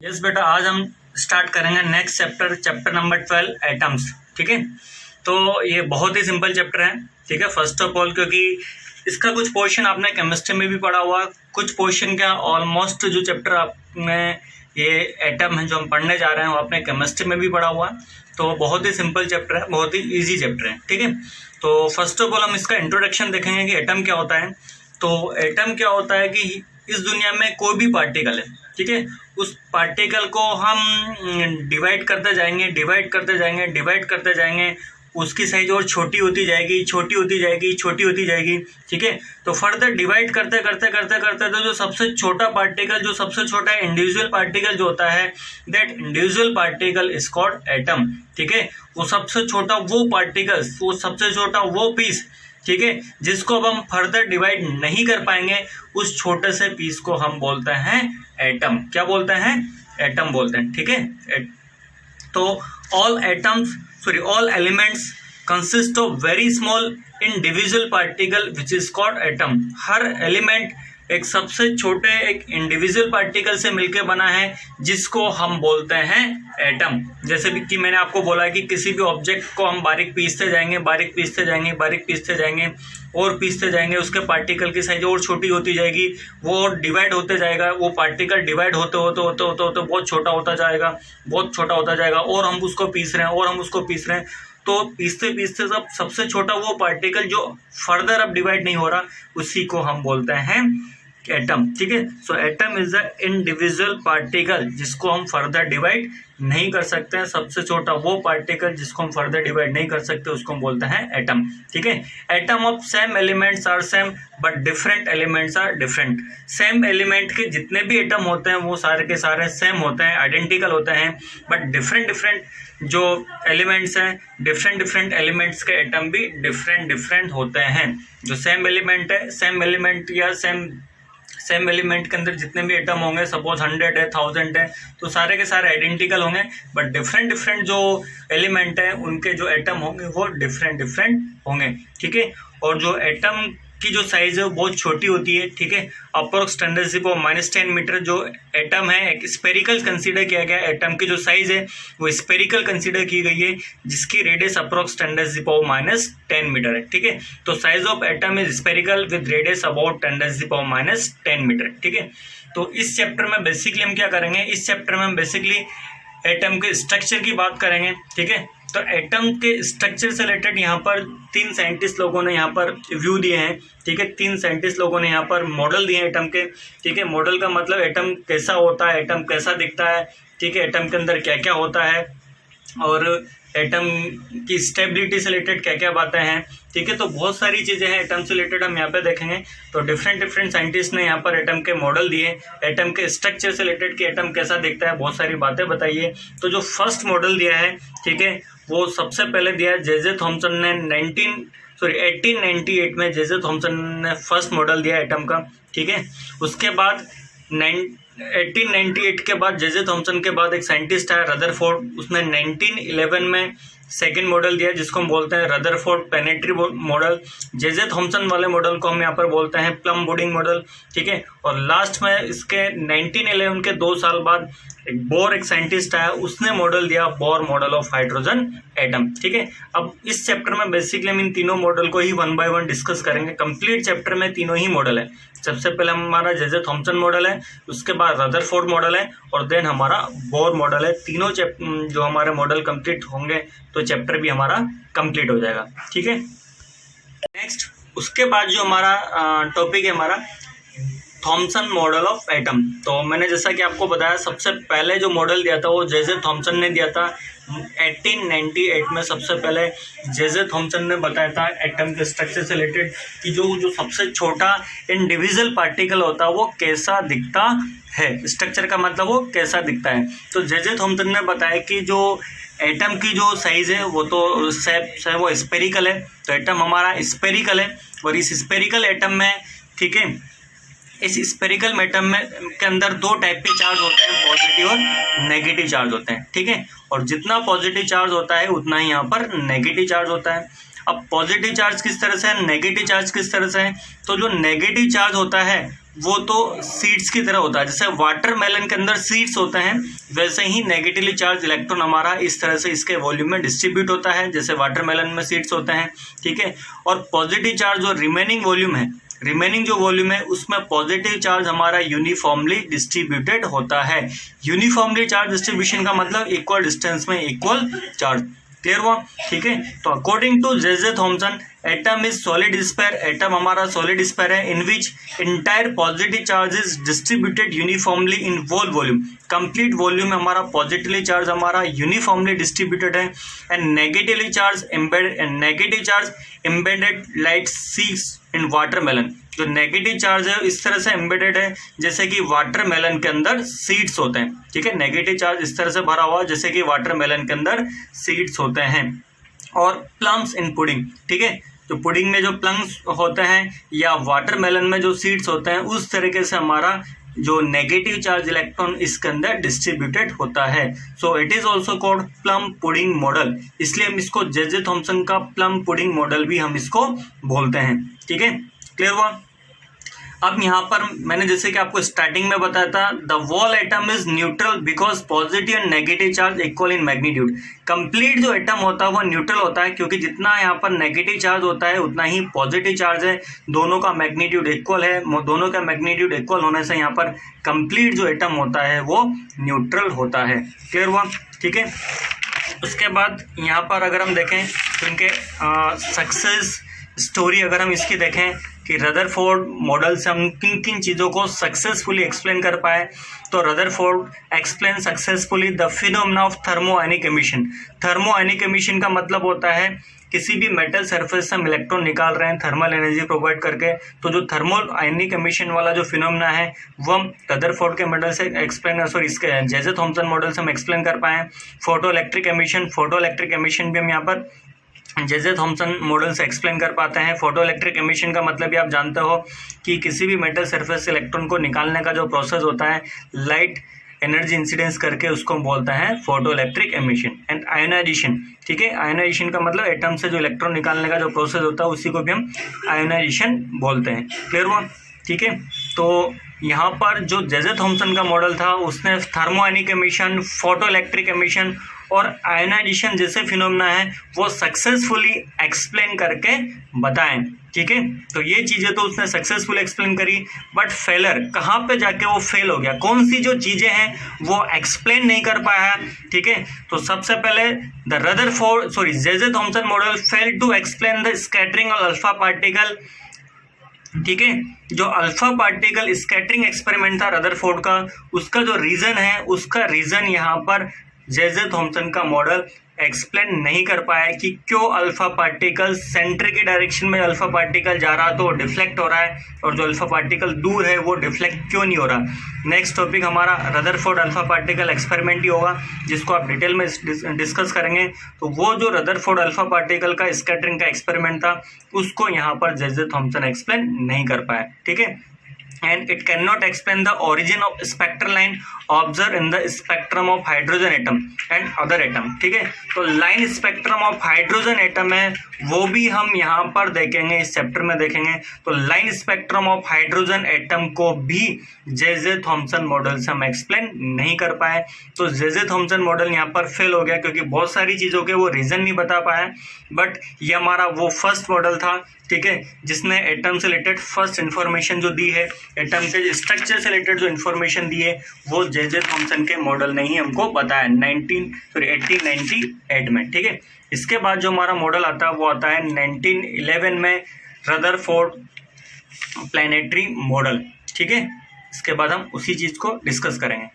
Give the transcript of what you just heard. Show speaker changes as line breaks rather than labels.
Yes बेटा, आज हम स्टार्ट करेंगे नेक्स्ट चैप्टर नंबर 12 एटम्स। ठीक है, तो ये बहुत ही सिंपल चैप्टर है। ठीक है, फर्स्ट ऑफ ऑल क्योंकि इसका कुछ पोर्शन आपने केमिस्ट्री में भी पढ़ा हुआ, कुछ पोर्शन क्या ऑलमोस्ट जो चैप्टर आपने ये एटम है जो हम पढ़ने जा रहे हैं वो आपने केमिस्ट्री में भी पढ़ा हुआ। तो बहुत ही सिंपल चैप्टर है, बहुत ही ईजी चैप्टर है। ठीक है, तो फर्स्ट ऑफ ऑल हम इसका इंट्रोडक्शन देखेंगे कि एटम क्या होता है। तो एटम क्या होता है कि इस दुनिया में कोई भी पार्टिकल है, ठीक है, उस पार्टिकल को हम डिवाइड करते जाएंगे, उसकी साइज और छोटी होती जाएगी। ठीक है, तो फर्दर डिवाइड करते तो जो सबसे छोटा पार्टिकल, जो सबसे छोटा इंडिविजुअल पार्टिकल जो होता है, that individual particle is called atom. ठीक है, वो सबसे छोटा वो पार्टिकल, वो सबसे छोटा वो पीस, ठीक है, जिसको अब हम फर्दर डिवाइड नहीं कर पाएंगे, उस छोटे से पीस को हम बोलते हैं एटम। क्या बोलते हैं? एटम बोलते हैं। ठीक है, तो all elements consist of very small individual particle which is called atom. Her element एक सबसे छोटे एक इंडिविजुअल पार्टिकल से मिलकर बना है, जिसको हम बोलते हैं एटम। जैसे भी कि मैंने आपको बोला कि किसी भी ऑब्जेक्ट को हम बारीक पीसते जाएंगे, उसके पार्टिकल की साइज और छोटी होती जाएगी, वो डिवाइड होते जाएगा, वो पार्टिकल डिवाइड होते बहुत छोटा होता जाएगा, और हम उसको पीस रहे हैं, तो पीसते सबसे छोटा वो पार्टिकल जो फर्दर अब डिवाइड नहीं हो रहा, उसी को हम बोलते हैं एटम। ठीक है, so atom is the individual particle जिसको हम फर्दर डिवाइड नहीं कर सकते हैं। सबसे छोटा वो पार्टिकल जिसको हम फर्दर डिवाइड नहीं कर सकते, उसको हम बोलते हैं एटम। ठीक है, atom of same elements are same but different elements are different. Same element के जितने भी एटम होते हैं वो सारे के सारे सेम होते हैं, आइडेंटिकल होते हैं, बट डिफरेंट जो एलिमेंट्स हैं, डिफरेंट एलिमेंट्स के एटम भी डिफरेंट होते हैं। जो सेम एलिमेंट है, सेम एलिमेंट के अंदर जितने भी एटम होंगे, सपोज 100 है, 1000 है, तो सारे के सारे आइडेंटिकल होंगे, बट डिफरेंट जो एलिमेंट है उनके जो एटम होंगे वो डिफरेंट होंगे। ठीक है, और जो एटम की जो साइज है वो बहुत छोटी होती है। ठीक है, अप्रोक्स 10⁻⁻10 मीटर जो एटम है, एक स्पेरिकल कंसीडर किया गया। एटम की जो साइज है वो स्पेरिकल कंसीडर की गई है, जिसकी रेडियस अप्रोक्स 10⁻10 मीटर है। ठीक है, तो size of atom is spherical with radius about 10⁻10 metre. ठीक है, तो इस चैप्टर में बेसिकली हम क्या करेंगे, इस चैप्टर में हम बेसिकली एटम के स्ट्रक्चर की बात करेंगे। ठीक है, तो एटम के स्ट्रक्चर से रिलेटेड यहाँ पर 3 साइंटिस्ट लोगों ने यहाँ पर व्यू दिए हैं। ठीक है, 3 साइंटिस्ट लोगों ने यहाँ पर मॉडल दिए हैं एटम के। ठीक है, मॉडल का मतलब एटम कैसा होता है, एटम कैसा दिखता है, ठीक है, एटम के अंदर क्या क्या होता है, और एटम की स्टेबिलिटी से रिलेटेड क्या क्या बातें हैं। ठीक है, तो बहुत सारी चीज़ें हैं एटम से रिलेटेड, हम यहाँ पे देखेंगे। तो डिफरेंट साइंटिस्ट ने यहाँ पर एटम के मॉडल दिए, एटम के स्ट्रक्चर से रिलेटेड कि एटम कैसा दिखता है, बहुत सारी बातें बताइए। तो जो फर्स्ट मॉडल दिया है, ठीक है, वो सबसे पहले दिया है जे थॉमसन ने 1898 में जे थॉमसन ने फर्स्ट मॉडल दिया एटम का। ठीक है, उसके बाद 1898 के बाद जे थॉमसन के बाद एक साइंटिस्ट आया रदरफोर्ड, उसने 1911 में सेकेंड मॉडल दिया, जिसको हम बोलते हैं Rutherford planetary model. J Thomson वाले मॉडल को हम यहाँ पर बोलते हैं प्लम बोर्डिंग मॉडल। ठीक है, और लास्ट में इसके 1911 के 2 साल बाद एक साइंटिस्ट आया, उसने मॉडल दिया Bohr model of hydrogen atom. ठीक है, अब इस चैप्टर में बेसिकली हम इन तीनों मॉडल को ही 1 बाय 1 डिस्कस करेंगे। कंप्लीट चैप्टर में तीनों ही मॉडल है। सबसे पहले हमारा जे थॉमसन मॉडल है, उसके बाद रदरफोर्ड मॉडल है, और देन हमारा बोर मॉडल है। तीनों जो हमारे मॉडल कंप्लीट होंगे तो चैप्टर भी हमारा कंप्लीट हो जाएगा। ठीक है, नेक्स्ट उसके बाद जो हमारा टॉपिक है हमारा थॉमसन मॉडल ऑफ एटम। तो मैंने जैसा कि आपको बताया, सबसे पहले जो मॉडल दिया था वो जे थॉमसन ने दिया था 1898 में। सबसे पहले जे थॉमसन ने बताया था एटम के स्ट्रक्चर से रिलेटेड कि जो सबसे छोटा इंडिविजुअल पार्टिकल होता है वो कैसा दिखता है, स्ट्रक्चर का मतलब वो कैसा दिखता है। तो जे थॉमसन ने बताया कि जो एटम की जो साइज है वो तो वो स्पेरिकल है, तो एटम हमारा स्पेरिकल है, और इस स्पेरिकल एटम में, ठीक है, इस स्पेरिकल एटम में के अंदर 2 टाइप के चार्ज होते हैं, पॉजिटिव और नेगेटिव चार्ज होते हैं। ठीक है, और जितना पॉजिटिव चार्ज होता है उतना ही यहाँ पर नेगेटिव चार्ज होता है। अब पॉजिटिव चार्ज किस तरह से है, नेगेटिव चार्ज किस तरह से है, तो जो नेगेटिव चार्ज होता है वो तो सीड्स की तरह होता है, जैसे वाटरमेलन के अंदर सीड्स होते हैं वैसे ही नेगेटिवली चार्ज इलेक्ट्रॉन हमारा इस तरह से इसके वॉल्यूम में डिस्ट्रीब्यूट होता है, जैसे वाटरमेलन में सीड्स होते हैं, ठीक है। और पॉजिटिव चार्ज जो रिमेनिंग वॉल्यूम है उसमें पॉजिटिव चार्ज हमारा यूनिफॉर्मली डिस्ट्रीब्यूटेड होता है। यूनिफॉर्मली चार्ज डिस्ट्रीब्यूशन का मतलब इक्वल डिस्टेंस में इक्वल चार्ज, क्लियर हुआ, ठीक है। तो according to J Thomson atom is solid sphere, atom हमारा सॉलिड स्फीयर है in which entire positive charge is distributed uniformly in whole volume, complete volume में हमारा पॉजिटिवली चार्ज हमारा यूनिफॉर्मली डिस्ट्रीब्यूटेड है। And negative charge embedded light seeds in watermelon, जो negative charge है इस तरह से एम्बेडेड है जैसे कि वाटरमेलन के अंदर सीड्स होते हैं, ठीक है। नेगेटिव चार्ज इस तरह से भरा हुआ जैसे कि वाटरमेलन के अंदर सीड्स होते हैं। और प्लम्स इन पुडिंग, ठीक है, तो पुडिंग में जो प्लम्स होते हैं या वाटरमेलन में जो सीड्स होते हैं उस तरीके से हमारा जो नेगेटिव चार्ज इलेक्ट्रॉन इसके अंदर डिस्ट्रीब्यूटेड होता है। So it is also called plum pudding model, इसलिए हम इसको जे थॉमसन का प्लम पुडिंग मॉडल भी हम इसको बोलते हैं, ठीक है, क्लियर हुआ। अब यहाँ पर मैंने जैसे कि आपको स्टार्टिंग में बताया था, the wall atom is neutral because positive and negative charge equal in magnitude. Complete जो एटम होता है वो न्यूट्रल होता है क्योंकि जितना यहाँ पर नेगेटिव चार्ज होता है उतना ही पॉजिटिव चार्ज है, दोनों का मैग्नीट्यूड इक्वल है, दोनों का मैग्नीट्यूड इक्वल होने से यहाँ पर कंप्लीट जो एटम होता है वो न्यूट्रल होता है, क्लियर हुआ, ठीक है। उसके बाद यहाँ पर अगर हम देखें तो इनके सक्सेस स्टोरी अगर हम इसकी देखें कि रदरफोर्ड मॉडल से हम किन किन चीज़ों को सक्सेसफुली एक्सप्लेन कर पाए, तो Rutherford explain successfully the phenomena of thermionic emission. Thermionic emission का मतलब होता है किसी भी मेटल सरफेस से हम इलेक्ट्रॉन निकाल रहे हैं थर्मल एनर्जी प्रोवाइड करके, तो जो थर्मल आयनिक एमिशन वाला जो फिनोमेना है वो हम रदरफोर्ड के मॉडल से एक्सप्लेन इसके जे थॉमसन मॉडल से हम एक्सप्लेन कर पाए। फोटो इलेक्ट्रिक एमिशन भी हम यहाँ पर जे थॉमसन मॉडल से एक्सप्लेन कर पाते हैं। फोटो इलेक्ट्रिक एमिशन का मतलब भी आप जानते हो कि किसी भी मेटल सरफेस से इलेक्ट्रॉन को निकालने का जो प्रोसेस होता है लाइट एनर्जी इंसिडेंस करके उसको बोलते हैं photo electric emission. And ionization, ठीक है, आयोनाइजेशन का मतलब एटम से जो इलेक्ट्रॉन निकालने का जो प्रोसेस होता है उसी को भी हम आयोनाइजेशन बोलते हैं, क्लियर हुआ, ठीक है। तो यहाँ पर जो जे थॉमसन का मॉडल था उसने थर्मोआयनिक एमिशन, फोटो इलेक्ट्रिक एमिशन और आयोनाइजेशन जैसे फिनोमेना है वो सक्सेसफुली एक्सप्लेन करके बताएं, ठीक है। तो ये चीज़ें तो उसने सक्सेसफुली एक्सप्लेन करी, बट फेलर कहाँ पे जाके वो फेल हो गया, कौन सी जो चीज़ें हैं वो एक्सप्लेन नहीं कर पाया, ठीक है। तो सबसे पहले J Thomson model fail to explain the scattering of alpha particle, ठीक है। जो अल्फा पार्टिकल स्कैटरिंग एक्सपेरिमेंट था रदरफोर्ड का, उसका जो रीज़न यहाँ पर जे थॉमसन का मॉडल एक्सप्लेन नहीं कर पाया कि क्यों अल्फा पार्टिकल सेंटर की डायरेक्शन में अल्फा पार्टिकल जा रहा तो डिफ्लेक्ट हो रहा है और जो अल्फा पार्टिकल दूर है वो डिफ्लेक्ट क्यों नहीं हो रहा। नेक्स्ट टॉपिक हमारा रदरफोर्ड अल्फा पार्टिकल एक्सपेरिमेंट ही होगा जिसको आप डिटेल में डिस्कस करेंगे। तो वो जो रदरफोर्ड अल्फा पार्टिकल का स्कैटरिंग का एक्सपेरिमेंट था उसको यहाँ पर जे थॉमसन एक्सप्लेन नहीं कर पाया, ठीक है। And it cannot explain the origin of spectral line observed in the spectrum of hydrogen atom and other atom, ठीक है। तो line spectrum of hydrogen atom है वो भी हम यहाँ पर देखेंगे, इस चैप्टर में देखेंगे। तो line spectrum of hydrogen atom को भी जे थॉमसन मॉडल से हम एक्सप्लेन नहीं कर पाए। तो जे थॉमसन मॉडल यहाँ पर फेल हो गया क्योंकि बहुत सारी चीज़ों के वो रीज़न नहीं बता पाया। बट ये हमारा वो फर्स्ट मॉडल था, ठीक है, जिसने एटम से रिलेटेड फर्स्ट इन्फॉर्मेशन जो दी है, एटम के स्ट्रक्चर से रिलेटेड जो इन्फॉर्मेशन दी है वो जे थॉमसन के मॉडल ने ही हमको बताया 1898 में, ठीक है। इसके बाद जो हमारा मॉडल आता है वो आता है 1911 में रदरफोर्ड प्लैनेटरी मॉडल, ठीक है। इसके बाद हम उसी चीज़ को डिस्कस करेंगे।